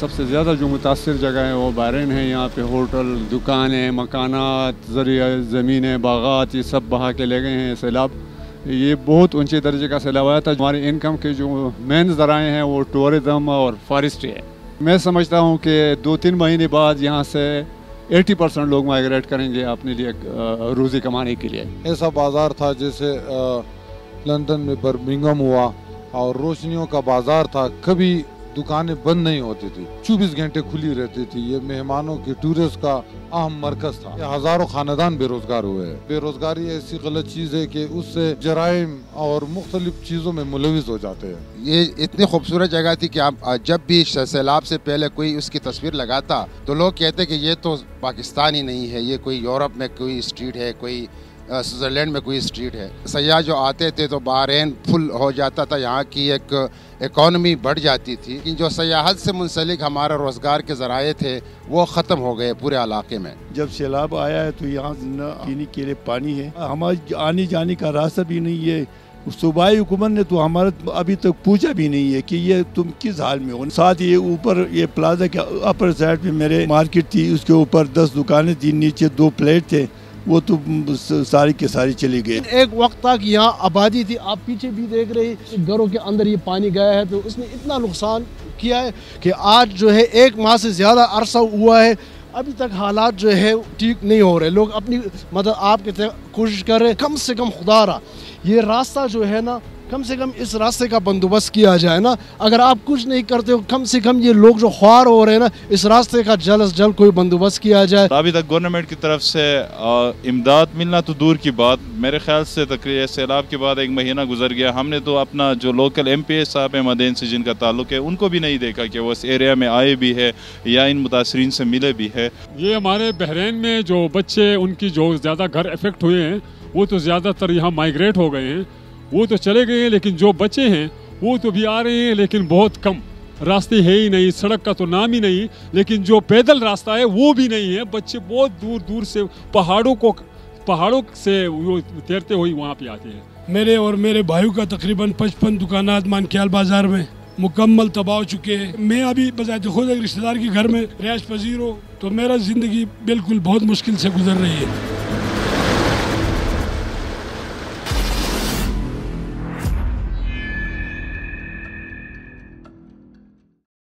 सबसे ज़्यादा जो मुतासिर जगह है वो बहरीन है। यहाँ पे होटल, दुकानें, मकानात, ज़मीनें, बागात, ये सब बहा के ले गए हैं सैलाब। ये बहुत ऊंचे दर्जे का सैलाब आया था। हमारी इनकम के जो मेन ज़राए हैं वो टूरिज़म और फॉरेस्ट्री है। मैं समझता हूँ कि 2-3 महीने बाद यहाँ से 80% लोग माइग्रेट करेंगे अपने लिए रोज़ी कमाने के लिए। ऐसा बाज़ार था जैसे लंदन में बर्मिंघम हुआ और रोशनियों का बाज़ार था, कभी दुकानें बंद नहीं होती थी, 24 घंटे खुली रहती थी। ये मेहमानों की टूरिस्ट का अहम मरकज था। हज़ारों खानदान बेरोजगार हुए हैं। बेरोजगारी ऐसी गलत चीज़ है कि उससे जराइम और मुख्तलिफ चीज़ों में मुलविस हो जाते हैं। ये इतनी खूबसूरत जगह थी कि आप जब भी सैलाब से पहले कोई उसकी तस्वीर लगाता तो लोग कहते कि ये तो पाकिस्तान ही नहीं है, ये कोई यूरोप में कोई स्ट्रीट है, कोई स्विट्ज़रलैंड में कोई स्ट्रीट है। सयाह जो आते थे तो बहरीन फुल हो जाता था, यहाँ की एक इकॉनमी बढ़ जाती थी। लेकिन जो सयाहत से मुंसलिक हमारा रोज़गार के ज़राए थे वो ख़त्म हो गए पूरे इलाके में। जब सैलाब आया है तो यहाँ न पीने के लिए पानी है, हमारे आने जाने का रास्ता भी नहीं है। सूबाई हुकूमत ने तो हमारा अभी तक पूछा भी नहीं है कि ये तुम किस हाल में हो। साथ ये ऊपर ये प्लाजा के अपर साइड पे मेरे मार्केट थी, उसके ऊपर 10 दुकानें थी, नीचे 2 फ्लैट थे, वो तो सारी के सारी चली गई। एक वक्त तक यहाँ आबादी थी, आप पीछे भी देख रहे घरों के अंदर ये पानी गया है, तो उसने इतना नुकसान किया है कि आज जो है 1 माह से ज़्यादा अरसा हुआ है, अभी तक हालात जो है ठीक नहीं हो रहे। लोग अपनी मतलब आपके कोशिश कर रहे हैं कम से कम खुदारा ये रास्ता जो है ना, कम से कम इस रास्ते का बंदोबस्त किया जाए ना। अगर आप कुछ नहीं करते हो, कम से कम ये लोग जो ख्वार हो रहे हैं ना, इस रास्ते का जल्द से जल्द कोई बंदोबस्त किया जाए। अभी तक गवर्नमेंट की तरफ से इमदाद मिलना तो दूर की बात, मेरे ख्याल से तकरीबन सैलाब के बाद 1 महीना गुजर गया, हमने तो अपना जो लोकल MPA साहब हैं मदेन से जिनका ताल्लुक है उनको भी नहीं देखा कि वो इस एरिया में आए भी है या इन मुतासरीन से मिले भी है। ये हमारे बहरीन में जो बच्चे उनकी जो ज़्यादा घर इफेक्ट हुए हैं वो तो ज़्यादातर यहाँ माइग्रेट हो गए हैं, वो तो चले गए हैं। लेकिन जो बच्चे हैं वो तो भी आ रहे हैं, लेकिन बहुत कम। रास्ते है ही नहीं, सड़क का तो नाम ही नहीं, लेकिन जो पैदल रास्ता है वो भी नहीं है। बच्चे बहुत दूर दूर से पहाड़ों से वो तैरते हुए वहाँ पे आते हैं। मेरे और मेरे भाइयों का तकरीबन 55 दुकानात मानख्याल बाजार में मुकम्मल तबाह हो चुके हैं। मैं अभी बजाते खुद एक रिश्तेदार के घर में रिहाइश पजीर हूँ, तो मेरा ज़िंदगी बिल्कुल बहुत मुश्किल से गुजर रही है।